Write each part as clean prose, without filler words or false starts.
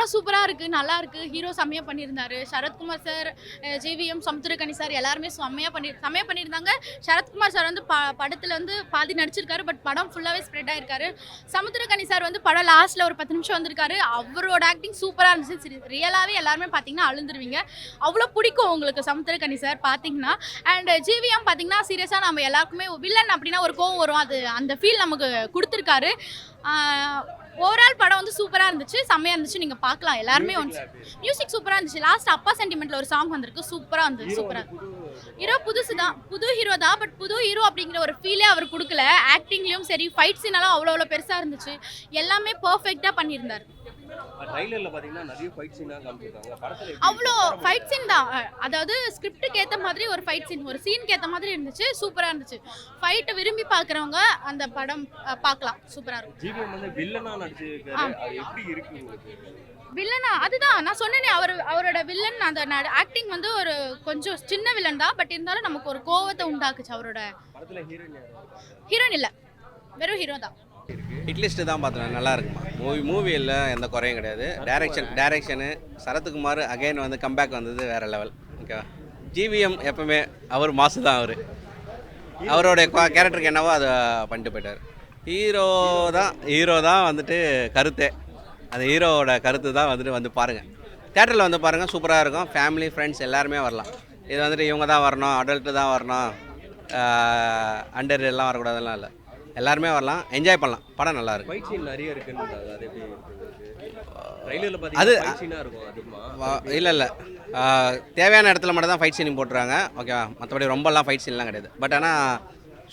படம் சூப்பராக இருக்குது, நல்லா இருக்குது. ஹீரோ செம்மையாக பண்ணியிருந்தாரு. Sarathkumar sir, GVM, Samuthirakani sir எல்லாருமே செம்மையாக பண்ணியிருந்தாங்க. சரத்குமார் சார் வந்து படத்தில் வந்து பாதி நடிச்சிருக்காரு, பட் படம் ஃபுல்லாகவே ஸ்ப்ரெட் ஆயிருக்காரு. சமுத்திரக்கனி சார் வந்து படம் லாஸ்ட்டில் ஒரு 10 நிமிஷம் வந்திருக்காரு. அவரோட ஆக்டிங் சூப்பராக இருந்துச்சு. ரியலாகவே எல்லாருமே பார்த்தீங்கன்னா அழுந்துருவீங்க. அவ்வளோ பிடிக்கும் உங்களுக்கு சமுத்திரக்கனி சார் பார்த்தீங்கன்னா. அண்ட் ஜிவிஎம் பார்த்தீங்கன்னா சீரியஸாக நம்ம எல்லாருக்குமே வில்லன் அப்படின்னா ஒரு கோவம் வரும், அது அந்த ஃபீல் நமக்கு கொடுத்துருக்காரு. ஓவரால் படம் வந்து சூப்பராக இருந்துச்சு, செம்மையாக இருந்துச்சு. நீங்கள் பார்க்கலாம் எல்லாருமே. மியூசிக் சூப்பராக இருந்துச்சு. லாஸ்ட் அப்பா சென்டிமெண்ட்டில் ஒரு சாங் வந்திருக்கு, சூப்பராக இருந்துச்சு. சூப்பராக ஹீரோ புதுசு தான், புது ஹீரோ தான். பட் புது ஹீரோ அப்படிங்கிற ஒரு ஃபீலே அவர் கொடுக்கல. ஆக்டிங்லேயும் சரி, ஃபைட் சீனெல்லாம் அவ்வளோ பெருசாக இருந்துச்சு. எல்லாமே பர்ஃபெக்டாக பண்ணியிருந்தார். ட்ரைலர்ல பாத்தீங்கன்னா நிறைய ஃபைட் சீனா காமிச்சிருக்காங்க. படத்துல அவ்வளோ ஃபைட் சீன் தான், அதாவது ஸ்கிரிப்டுக்கு ஏற்ற மாதிரி ஒரு ஃபைட் சீன், ஒரு சீனுக்கு ஏற்ற மாதிரி இருந்துச்சு. சூப்பராக இருந்துச்சு. ஃபைட்டை விரும்பி பார்க்குறவங்க அந்த படம் பார்க்கலாம், சூப்பராக இருக்கும். ஜிவிஎம் வந்து வில்லனா நடிச்சிருக்காரு, அது எப்படி இருக்கு உங்களுக்கு? வில்லனா அதுதான் நான் சொன்னேனே, அவரோட வில்லன் அந்த ஆக்டிங் வந்து ஒரு கொஞ்சம் சின்ன வில்லன் தான், பட் இருந்தாலும் நமக்கு ஒரு கோவத்தை உண்டாக்குச்சு. அவரோட படத்துல ஹீரோயின் ஹீரோயின் இல்லை, வெறும் ஹீரோ தான். ஹிட்லிஸ்ட்டு தான் பார்த்தேன், நல்லா இருக்குமா மூவியில் எந்த குறையும் கிடையாது. டைரக்ஷனு சரத்குமார் அகைன் வந்து கம்பேக் வந்தது வேறு லெவல். ஓகேவா, ஜிவிஎம் எப்பவுமே அவர் மாசு தான். அவருடைய கேரக்டருக்கு என்னவோ அதை பண்ணிட்டு போயிட்டார். ஹீரோ தான் வந்துட்டு கருத்தே, அந்த ஹீரோவோட கருத்து தான் வந்துட்டு வந்து பாருங்கள், தேட்டரில் வந்து பாருங்கள், சூப்பராக இருக்கும். ஃபேமிலி ஃப்ரெண்ட்ஸ் எல்லாருமே வரலாம். இது வந்துட்டு இவங்க தான் வரணும், அடல்ட்டு தான் வரணும், அண்டர் எல்லாம் வரக்கூடாதுலாம் இல்லை, எல்லாருமே வரலாம், என்ஜாய் பண்ணலாம். படம் நல்லா இருக்கு. ஃபைட் சீன் நிறைய இருக்குன்னு அது எப்படி ட்ரைலர்ல பாத்தீங்கன்னா ஃபைட் சீனா இருக்கும் அதிகமா? இல்லை தேவையான இடத்துல மட்டும் தான் ஃபைட் சீன் போட்டுறாங்க. ஓகேவா, மற்றபடி ரொம்பலாம் ஃபைட் சீன்லாம் கிடையாது. பட் ஆனால்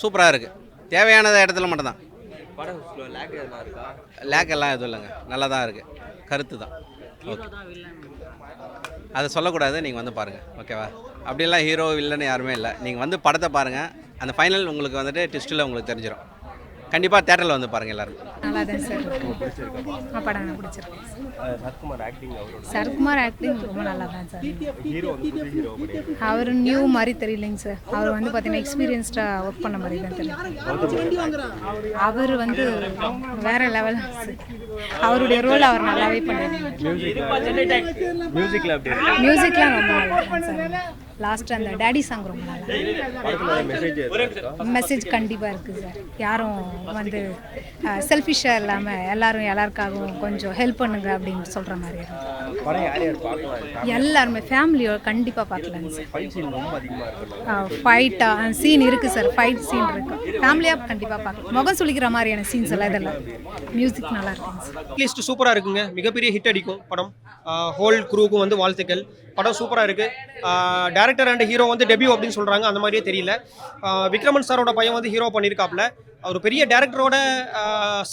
சூப்பராக இருக்குது, தேவையான இடத்துல மட்டும் தான். படம் லேக் எல்லாம் இருக்கா? லேக் எல்லாம் எதுவும் இல்லைங்க, நல்லா தான் இருக்குது. கருத்து தான். ஓகே, அதை சொல்லக்கூடாது, நீங்கள் வந்து பாருங்கள். ஓகேவா, அப்படிலாம் ஹீரோ இல்லைன்னு யாருமே இல்லை. நீங்கள் வந்து படத்தை பாருங்கள், அந்த ஃபைனல் உங்களுக்கு வந்துட்டு ட்விஸ்ட்டில் உங்களுக்கு தெரிஞ்சிடும். கண்டிப்பாக தேட்டரில் வந்து பாருங்கள் எல்லாரும். நல்லா தான் சார் படம் பிடிச்சிருக்கு. சரத்குமார் ஆக்டிங் ரொம்ப நல்லா தான் சார். அவர் நியூ மாதிரி தெரியலைங்க சார். அவர் வந்து பார்த்தீங்கன்னா எக்ஸ்பீரியன்ஸ்டாக ஒர்க் பண்ண மாதிரி தான் தெரியும். அவர் வந்து வேற லெவல். அவருடைய ரோல் அவர் நல்லாவே பண்ணிருக்காங்க. மியூசிக்லாம் ரொம்ப நல்லா சார். லாஸ்ட் அந்த டேடி சாங் ரொம்ப நல்லா. மெசேஜ் கண்டிப்பாக இருக்குது சார். யாரும் வந்து செல்ஃபிஷாக இல்லாமல் எல்லாரும் எல்லாருக்காகவும் கொஞ்சம் ஹெல்ப் பண்ணுங்க அப்படின்னு சொல்கிற மாதிரி இருக்கும். எல்லாருமே ஃபேமிலியோட கண்டிப்பாக பார்க்கலாங்க சார். ஃபைட்டாக சீன் இருக்குது சார், ஃபைட் சீன் இருக்குது, ஃபேமிலியாக கண்டிப்பாக பார்க்கலாம். முகம் சுளிக்கிற மாதிரியான சீன்ஸ் எல்லாம் இதெல்லாம். மியூசிக் நல்லா இருக்குங்க சார். லிஸ்ட் சூப்பராக இருக்குங்க, மிகப்பெரிய ஹிட் அடிக்கும் படம். ஹோல் க்ரூவுக்கும் வந்து வாழ்த்துக்கள். படம் சூப்பராக இருக்குது. டேரக்டர் அண்ட் ஹீரோ வந்து டெபியூ அப்படின்னு சொல்கிறாங்க, அந்த மாதிரியே தெரியல. விக்ரமன் சாரோட பையன் வந்து ஹீரோ பண்ணியிருக்காப்புல. அவர் பெரிய டேரக்டரோட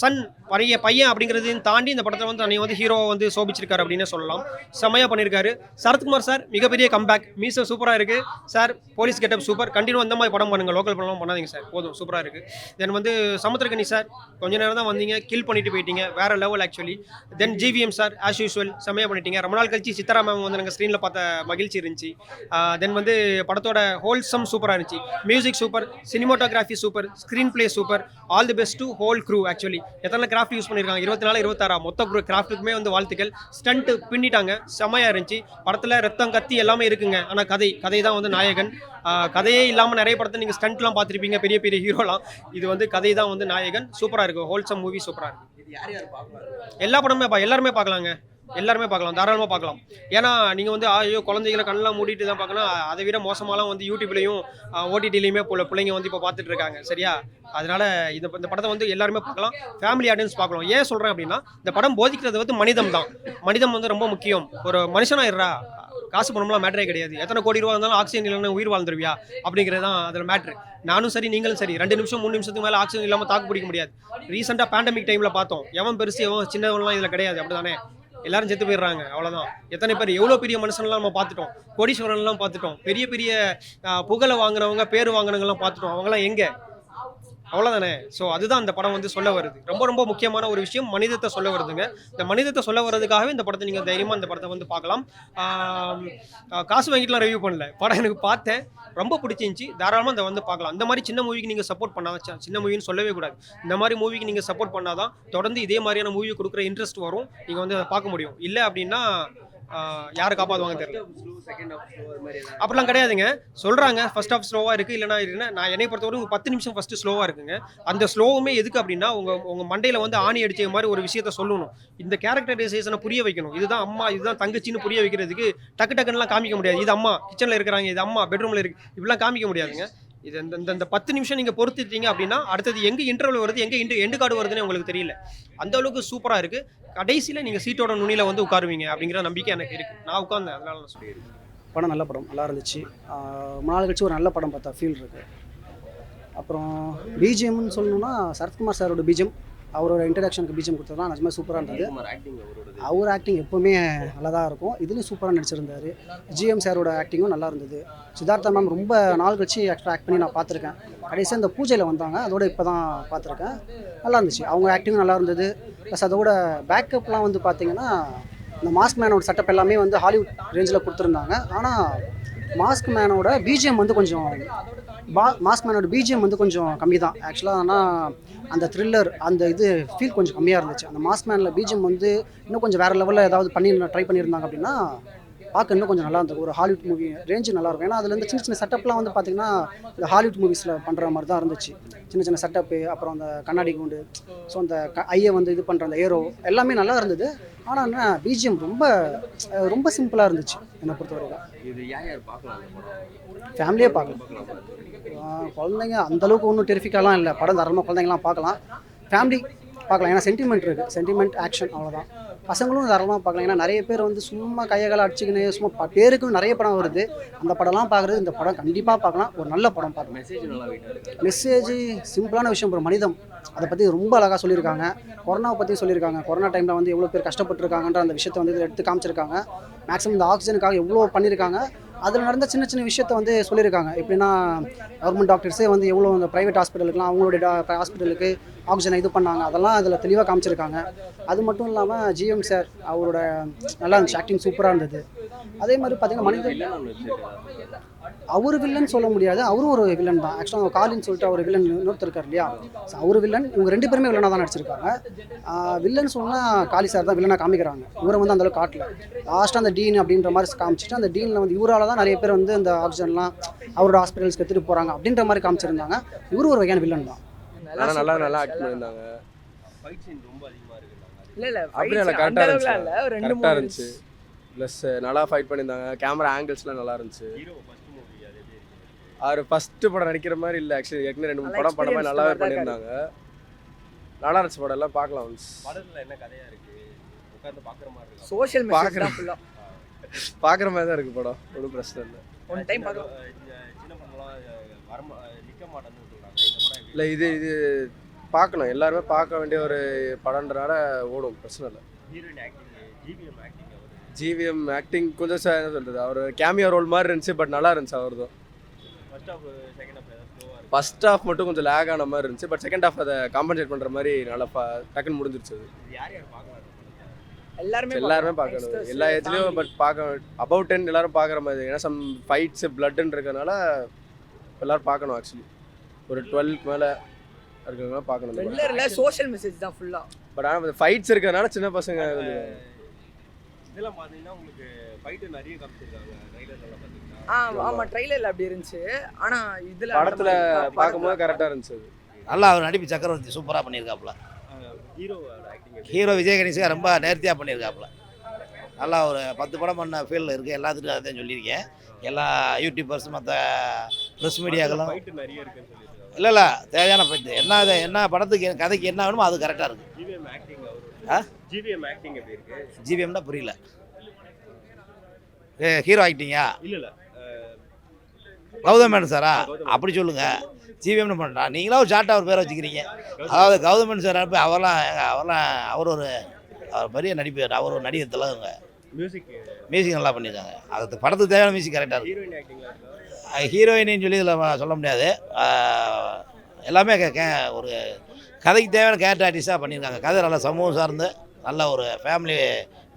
சன் பையன் அப்படிங்கிறதையும் தாண்டி இந்த படத்தில் வந்து தன்னை வந்து ஹீரோ வந்து சோபிச்சிருக்காரு அப்படின்னு சொல்லலாம். செம்மையாக பண்ணியிருக்காரு. சரத்குமார் சார் மிகப்பெரிய கம்பேக். மீசோ சூப்பராக இருக்குது sir. Police getup super. Continue அந்த மாதிரி படம் பண்ணுங்கள், லோக்கல் படம்லாம் பண்ணாதீங்க சார், போதும், சூப்பராக இருக்குது. தென் வந்து சமுத்திரக்கனி சார் கொஞ்ச நேரம் தான் வந்தீங்க, கில் பண்ணிட்டு போயிட்டீங்க, வேறு லெவல் ஆக்சுவலி. தென் ஜிவிஎம் சார் ஆஸ் யூஸ்வல் செம்மையாக பண்ணிட்டீங்க. ரொம்ப நாள் கழிச்சு சித்ரா மேம் வந்து நாங்கள் ஸ்க்ரீனில் பார்த்த மகிழ்ச்சி இருந்துச்சு. தென் வந்து படத்தோட ஹோல்சம் சூப்பராக இருந்துச்சு. Music super, cinematography super, screen play super. All the best to whole crew. Actually எத்தனை கிராஃப்ட் யூஸ் பண்ணியிருக்காங்க, 24 26 மொத்த கிராஃப்ட்டுக்குமே வந்து வாழ்த்துக்கள். ஸ்டண்ட் பின்னிட்டாங்க, செம்மையாக இருந்துச்சு. படத்தில் ரத்தம் கத்தி எல்லாமே இருக்குங்க, ஆனால் கதை தான் வந்து நாயகன். கதையே இல்லாமல் நிறைய படத்தை நீங்கள் ஸ்டண்ட்லாம் பார்த்துருப்பீங்க, பெரிய பெரிய ஹீரோலாம். இது வந்து கதை தான் வந்து நாயகன். சூப்பராக இருக்குது, ஹோல்சம் மூவி சூப்பராக இருக்குது. எல்லா படமே எல்லாருமே பார்க்கலாங்க, எல்லாருமே பார்க்கலாம், தாராளமாக பார்க்கலாம். ஏன்னா நீங்கள் வந்து ஐயோ குழந்தைகளை கண்ணெலாம் மூடிட்டு தான் பார்க்கணும். அதை விட மோசமாலாம் வந்து யூடியூப்லேயும் ஓடிடிலையுமே பிள்ளைங்க வந்து இப்போ பார்த்துட்டு இருக்காங்க, சரியா? அதனால் இந்த படத்தை வந்து எல்லாருமே பார்க்கலாம், ஃபேமிலி ஆடியன்ஸ் பார்க்கலாம். ஏன் சொல்கிறேன் அப்படின்னா, இந்த படம் போதிக்கிறது வந்து மனிதம் தான். மனிதம் வந்து ரொம்ப முக்கியம். ஒரு மனுஷனாக இருறா, காசு பணம்லாம் மேட்டரே கிடையாது. எத்தனை கோடி ரூபா இருந்தாலும் ஆக்சிஜன் இல்லைன்னா உயிர் வாழ்ந்துருவியா அப்படிங்கிறது தான் அதில் மேட்ரு. நானும் சரி, நீங்களும் சரி, 2 நிமிஷம் 3 நிமிஷத்துக்கு மேலே ஆக்சிஜன் இல்லாமல் தாக்கு பிடிக்க முடியாது. ரீசெண்டாக பேண்டமிக் டைமில் பார்த்தோம், எவன் பெருசு எவன் சின்னவன்லாம் இதில் கிடையாது, அப்படி தானே? எல்லாரும் செத்து போயிடுறாங்க, அவ்வளோதான். எத்தனை பேர், எவ்வளோ பெரிய மனுஷன்லாம் நம்ம பார்த்துட்டோம், கோடீஸ்வரன்லாம் பார்த்துட்டோம், பெரிய பெரிய புகழை வாங்கினவங்க, பேர் வாங்கினவங்கலாம் பார்த்துட்டோம். அவங்களாம் எங்கே? அவ்வளோதானே. ஸோ அதுதான் அந்த படம் வந்து சொல்ல வருது. ரொம்ப ரொம்ப முக்கியமான ஒரு விஷயம் மனிதத்தை சொல்ல வருதுங்க. இந்த மனிதத்தை சொல்ல வர்றதுக்காகவே இந்த படத்தை நீங்கள் தைரியமாக இந்த படத்தை வந்து பார்க்கலாம். காசு வாங்கிட்டுலாம் ரிவ்யூ பண்ணல, படம் எனக்கு பார்த்தேன், ரொம்ப பிடிச்சிருந்துச்சி, தாராளமாக இந்த வந்து பார்க்கலாம். இந்த மாதிரி சின்ன மூவிக்கு நீங்கள் சப்போர்ட் பண்ணாதான், சின்ன மூவின்னு சொல்லவே கூடாது, இந்த மாதிரி மூவிக்கு நீங்கள் சப்போர்ட் பண்ணாதான் தொடர்ந்து இதே மாதிரியான மூவி கொடுக்குற இன்ட்ரெஸ்ட் வரும், நீங்கள் வந்து அதை பார்க்க முடியும். இல்லை அப்படின்னா யாரை காப்பாற்றுவாங்க தெரியல. அப்படிலாம் கிடையாதுங்க, சொல்கிறாங்க ஃபர்ஸ்ட் ஆஃப் ஸ்லோவாக இருக்குது, இல்லைனா நான் என்னை பொறுத்தவரை 10 நிமிஷம் ஃபஸ்ட்டு ஸ்லோவாக இருக்குங்க. அந்த ஸ்லோவுமே எதுக்கு அப்படின்னா உங்கள் மண்டையில் வந்து ஆணி அடிச்ச மாதிரி ஒரு விஷயத்த சொல்லணும், இந்த கேரக்டரைசேஷனை புரிய வைக்கணும். இதுதான் அம்மா, இதுதான் தங்கச்சின்னு புரிய வைக்கிறதுக்கு டக்குன்னுலாம் காமிக்க முடியாது. இது அம்மா கிச்சனில் இருக்கிறாங்க, இது அம்மா பெட்ரூமில் இருக்குது, இப்படிலாம் காமிக்க முடியாதுங்க. இது இந்த 10 நிமிஷம் நீங்கள் பொறுத்துட்டீங்க அப்படின்னா அடுத்தது எங்கே இன்டர்வல் வருது, எங்கே எண்டு கார்டு வருதுன்னு உங்களுக்கு தெரியல. அந்த அளவுக்கு சூப்பராக இருக்குது. கடைசியில் நீங்கள் சீட்டோட நுனியில் வந்து உட்காருவீங்க அப்படிங்கிற நம்பிக்கை எனக்கு இருக்குது. நான் உட்காந்தேன், அதனால நான் சொல்லியிருக்கேன். படம் நல்ல படம், நல்லா இருந்துச்சு. ரொம்ப நாள் கழிச்சு ஒரு நல்ல படம் பார்த்தா ஃபீல் இருக்குது. அப்புறம் பிஜிஎம்னு சொல்லணும்னா சரத்குமார் சாரோட பிஜிஎம், அவரோட இன்ட்ரடக்ஷனுக்கு பிஜிஎம் கொடுத்ததுலாம் நிஜமாக சூப்பராக இருந்தது. அவர் ஆக்டிங் எப்போவுமே நல்லா தான் இருக்கும், இதுலேயும் சூப்பராக நடிச்சிருந்தார். ஜிஎம் சாரோட ஆக்டிங்கும் நல்லா இருந்தது. சித்தார்த்தா மேம் ரொம்ப நாள் கழிச்சு ஆக்ட் பண்ணி நான் பார்த்துருக்கேன். கடைசியாக இந்த பூஜையில் வந்தாங்க, அதோட இப்போ தான் பார்த்துருக்கேன். நல்லா இருந்துச்சு, அவங்க ஆக்டிங்கும் நல்லா இருந்தது. ப்ளஸ் அதோட பேக்கப்லாம் வந்து பார்த்தீங்கன்னா இந்த மாஸ்க் மேனோட செட்டப் எல்லாமே வந்து ஹாலிவுட் ரேஞ்சில் கொடுத்துருந்தாங்க. ஆனால் மாஸ்க் மேனோட பிஜிஎம் வந்து கொஞ்சம் மாஸ்க் மேனோட பிஜிஎம் வந்து கொஞ்சம் கம்மி தான் ஆக்சுவலாக. ஆனால் அந்த த்ரில்லர் அந்த இது ஃபீல் கொஞ்சம் கம்மியாக இருந்துச்சு. அந்த மாஸ்க் மேனில் பிஜிஎம் வந்து இன்னும் கொஞ்சம் வேறு லெவலில் ஏதாவது ட்ரை பண்ணியிருந்தாங்க அப்படின்னா பார்க்க இன்னும் கொஞ்சம் நல்லா இருந்தது. ஒரு ஹாலிவுட் மூவி ரேஞ்சு நல்லாயிருக்கும். ஏன்னா அதில் இந்த சின்ன சின்ன செட்டப்லாம் வந்து பார்த்திங்கன்னா இந்த ஹாலிவுட் மூவிஸில் பண்ணுற மாதிரி தான் இருந்துச்சு. சின்ன சின்ன செட்டப்பு, அப்புறம் அந்த கண்ணாடி கூண்டு, ஸோ அந்த ஐயை வந்து இது பண்ணுற அந்த ஏரோ எல்லாமே நல்லா இருந்தது. ஆனால் என்ன பிஜிஎம் ரொம்ப ரொம்ப சிம்பிளாக இருந்துச்சு என்னை பொறுத்தவரைக்கும். இது யார் பார்க்கலாம்? ஃபேமிலியே பார்க்கலாம், குழந்தைங்க அந்தளவுக்கு ஒன்றும் டெரிஃபிக்காலாம் இல்லை படம், தாராளமாக குழந்தைங்களாம் பார்க்கலாம், ஃபேமிலி பார்க்கலாம். ஏன்னா சென்டிமெண்ட் இருக்குது, சென்டிமெண்ட் ஆக்ஷன் அவ்வளோதான். பசங்களும் தாராளமாக பார்க்கலாம். ஏன்னா நிறைய பேர் வந்து சும்மா கையகால அடிச்சுக்கின்னு சும்மா பேருக்கும் நிறைய படம் வருது, அந்த படம்லாம் பார்க்குறது இந்த படம் கண்டிப்பாக பார்க்கலாம், ஒரு நல்ல படம் பார்க்கலாம். மெசேஜ் சிம்பிளான விஷயம், ஒரு மனிதம், அதை பற்றி ரொம்ப அழகாக சொல்லியிருக்காங்க. கொரோனாவை பற்றி சொல்லியிருக்காங்க. கொரோனா டைமில் வந்து எவ்வளோ பேர் கஷ்டப்பட்டுருக்காங்கன்ற அந்த விஷயத்தை வந்து இதில் எடுத்து காமிச்சிருக்காங்க. மேக்ஸிமம் இந்த ஆக்சிஜனுக்காக எவ்வளோ பண்ணியிருக்காங்க, அதில் நடந்த சின்ன சின்ன விஷயத்தை வந்து சொல்லியிருக்காங்க. எப்படின்னா கவர்மெண்ட் டாக்டர்ஸே வந்து எவ்வளோ அந்த ப்ரைவேட் ஹாஸ்பிட்டலுக்குலாம் அவங்களுடைய ஹாஸ்பிட்டலுக்கு ஆக்சிஜனை இது பண்ணாங்க, அதெல்லாம் அதில் தெளிவாக காமிச்சிருக்காங்க. அது மட்டும் இல்லாமல் ஜிஎம் சார் அவரோட நல்லா இருந்துச்சு, ஆக்டிங் சூப்பராக இருந்தது. அதே மாதிரி பார்த்தீங்கன்னா மனிதன் அவர் வில்லன் சொல்ல முடியாது, அவரும் ஒரு வில்லன் தான். ஆக்சுவலாக காலின்னு சொல்லிட்டு அவர் வில்லன் இன்னொருத்தர் இருக்கார் இல்லையா, ஸோ அவர் வில்லன். இவங்க 2 பேருமே வில்லனாக தான் நடிச்சிருக்காங்க. வில்லன் சொன்னால் காளி சார் தான் வில்லனாக காமிக்கிறாங்க. இவரை வந்து அந்தளவுக்கு காட்டல. லாஸ்ட்டாக அந்த டீன் அப்படின்ற மாதிரி காமிச்சிட்டு அந்த டீனில் வந்து இவரால் தான் நிறைய பேர் வந்து இந்த ஆக்சிஜன்லாம் அவரோட ஹாஸ்பிட்டல்ஸ்க்கு எடுத்துகிட்டு போகிறாங்க அப்படின்ற மாதிரி காமிச்சிருந்தாங்க. இவரு ஒரு வகையான வில்லன் தான். நல்லா ஆக்ட் பண்ணியிருந்தாங்க. ஃபைட் சீன் ரொம்ப அதிகமாக இருக்குன்னாங்க. இல்லை அப்படியே நல்லா கரெக்டாக இருந்துச்சு. ப்ளஸ் நல்லா ஃபைட் பண்ணியிருந்தாங்க. கேமரா ஆங்கிள்ஸ்லாம் நல்லா இருந்துச்சு. அவர் ஃபஸ்ட்டு படம் நடிக்கிற மாதிரி இல்லை ஆக்சுவலி, ஏற்கனவே 2-3 படம் மாதிரி நல்லாவே பண்ணியிருந்தாங்க. நல்லா இருந்துச்சு படம், எல்லாம் பார்க்கலாம். படத்தில் என்ன கதையாக இருக்குது, உட்காந்து பார்க்குற மாதிரி இருக்கு? சோஷியல் மெசேஜ் ஃபுல்லாக பார்க்குற மாதிரி தான் இருக்குது படம், ஒன்றும் பிரச்சனை இல்லை. ஒன் டைம் பார்க்கலாம். சின்ன படம்லாம் நிற்க மாட்டேன்னு சொல்கிறாங்க, இந்த படம் இல்லை இது பார்க்கணும், எல்லாருமே பார்க்க வேண்டிய ஒரு படம்ன்றனால ஓடும், பிரச்சனை இல்லை. ஹீரோயின் ஆக்டிங், ஜிவிஎம் ஆக்டிங் கொஞ்சம் என்ன சொல்கிறது, அவர் கேமியோ ரோல் மாதிரி இருந்துச்சு, பட் நல்லா இருந்துச்சு அவர் தான். ஃபர்ஸ்ட் ஹாஃப் மட்டும் கொஞ்சம் லேக் ஆன மாதிரி இருந்துச்சு, பட் செகண்ட் ஹாஃப் அதை காம்பன்சேட் பண்ணுற மாதிரி நல்லா டக்குன்னு முடிஞ்சிருச்சு. எல்லாருமே பார்க்கணும், எல்லா ஏஜ்லேயும், பட் பார்க்க அபவுட் 10 எல்லாரும் பார்க்குற மாதிரி. ஏன்னா சம் ஃபைட்ஸ் பிளட்டுன்னு இருக்கிறதுனால எல்லோரும் பார்க்கணும். ஆக்சுவலி ஒரு 12க்கு மேலே இருக்கிறவங்க பார்க்கணும். ட்ரெய்லரில் சோஷியல் மெசேஜ் தான் ஃபுல்லாக. பட் ஆனால் ஃபைட்ஸ் இருக்கிறதுனால சின்ன பசங்க இதெல்லாம் பார்த்தீங்கன்னா உங்களுக்கு ஃபைட்டு நிறைய காமிச்சிருக்காங்க ட்ரைலரில் பார்த்தீங்கன்னா. ஆமாம் ட்ரெய்லரில் அப்படி இருந்துச்சு, ஆனால் இதில் படத்தில் பார்க்கும்போது கரெக்டாக இருந்துச்சு. நல்லா அவர் நடிப்பு சக்கரவர்த்தி சூப்பராக பண்ணியிருக்காப்புல. ஹீரோவோட ஆக்டிங், ஹீரோ விஜய் கணேசன் ரொம்ப நேர்த்தியாக பண்ணியிருக்காப்புல. நல்லா ஒரு 10 படம் பண்ண ஃபீல்டில் இருக்குது. எல்லாத்துக்கும் அதான் சொல்லியிருக்கேன். எல்லா யூடியூபர்ஸ் மற்ற ப்ரெஸ் மீடியாக்களும் ஃபைட்டு நிறைய இருக்குன்னு சொல்லியிருக்காங்க. இல்லை தேவையான ஃபைட்டு என்ன படத்துக்கு கதைக்கு என்ன வேணுமோ அது கரெக்டாக இருக்குது. ஜிவிஎம் ஆக்டிங் ஜிவிஎம் ஆக்டிங் எப்படி இருக்கு? ஜிவிஎம்னா புரியல. ஹீரோ ஆக்டிங்கா? இல்லை கௌதம் மேனன் சாரா? அப்படி சொல்லுங்க. ஜிவிஎம்னு பண்ணுறா நீங்களா ஒரு ஷார்ட்டாக ஒரு பேரை வச்சுக்கிறீங்க. அதாவது கௌதம் மேனன் சார் அவர்லாம் அவர் ஒரு பெரிய நடிப்பு, அவர் ஒரு நடிகர் தலைவங்க. மியூசிக் நல்லா பண்ணியிருக்காங்க. அது படத்துக்கு தேவையான மியூசிக் கரெக்டாக இருக்குது. ஹீரோயின்னு சொல்லி இதில் சொல்ல முடியாது. எல்லாமே ஒரு கதைக்கு தேவையான கேரக்டர் ஆர்டிஸ்டாக பண்ணியிருக்காங்க. கதை நல்ல சமூகம் சார்ந்து நல்ல ஒரு ஃபேமிலி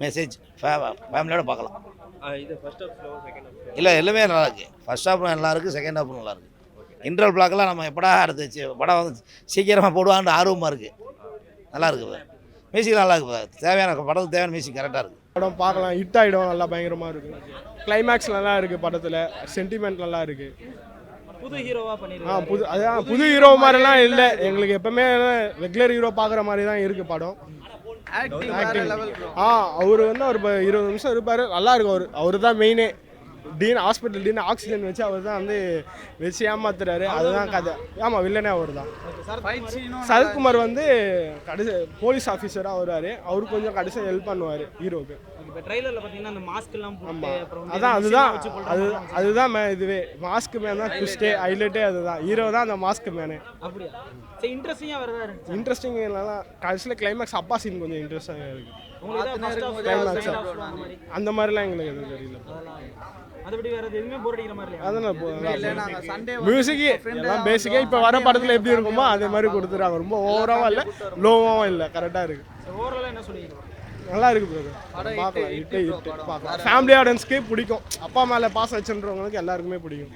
மெசேஜ் ஃபேமிலியோட பார்க்கலாம். இது first half slow, second half இல்லை எல்லாமே நல்லா இருக்குது. ஃபர்ஸ்ட் ஹாஃப் நல்லா இருக்குது, செகண்ட் ஹாஃப் நல்லா இருக்குது. இன்டர்வல் பிளாக்லாம் நம்ம எப்படா அடுத்து படம் வந்து சீக்கிரமாக போடுவான்னு ஆர்வமாக இருக்குது. நல்லா இருக்குது. மியூசிக் நல்லா இருக்குது. தேவையான படத்துக்கு தேவையான மியூசிக் கரெக்டாக இருக்குது. படம் பார்க்கலாம், ஹிட் ஆகிடும், நல்லா பயங்கரமாக இருக்குது. கிளைமேக்ஸ் நல்லா இருக்குது, படத்தில் சென்டிமெண்ட் நல்லா இருக்குது. புது ஹீரோவாக பண்ணிருக்காங்க. புது ஹீரோ மாதிரிலாம் இல்லை, எங்களுக்கு எப்பவுமே ரெகுலர் ஹீரோ பார்க்குற மாதிரி தான் இருக்குது படம். ஆக்டிங் அவர் வந்து ஒரு 20 நிமிஷம் இருப்பார், நல்லா இருக்கும். அவர் தான் மெயினே. ஹாஸ்பிட்டல் டீன் ஆக்சிஜன் வச்சு அவர் தான் வந்து வச்சு ஏமாத்துறாரு, அதுதான் கதை. ஆமாம், வில்லனே அவர் தான். சரத்குமார் வந்து கடைசி போலீஸ் ஆஃபீஸராக வருவார், அவரு கொஞ்சம் கடைசியாக ஹெல்ப் பண்ணுவார் ஹீரோக்கு. இப்போ ட்ரைலரில் பார்த்தீங்கன்னா அந்த மாஸ்க்லாம் அதுதான் இதுவே மாஸ்க் மேன் தான் ட்விஸ்டே, ஹைலைட்டே அதுதான். ஹீரோ தான் அந்த மாஸ்க் மேனு. அப்படியா? சரி, இன்ட்ரெஸ்டிங்காக வருதா? இன்ட்ரெஸ்டிங் இல்லைனா கடைசியில் கிளைமேக்ஸ் அப்பா சீன் கொஞ்சம் இன்ட்ரெஸ்டாக இருக்குது. கிளைமேக்ஸ் அந்த மாதிரிலாம் எங்களுக்கு எதுவும் தெரியல. அதுபடி வேற எதுவுமே போர் அடிக்கிற மாதிரி இல்லையா? அதெல்லாம் மியூசிக் எல்லாம் பேசிக்காக இப்போ வர படத்தில் எப்படி இருக்குமோ அதே மாதிரி கொடுத்துருக்காங்க. ரொம்ப ஓவராகவும் இல்லை, லோவாகவும் இல்லை, கரெக்டாக இருக்குது. ஓவராலாக என்ன சொல்லிக்கிறோம்? நல்லா இருக்கு பிரதர், பார்க்கலாம். ஹிட்டு பார்க்கலாம். ஃபேமிலி ஆடியன்ஸ்க்கே பிடிக்கும். அப்பா மேலே பாசம் வச்சுன்றவங்களுக்கு எல்லாருக்குமே பிடிக்கும்.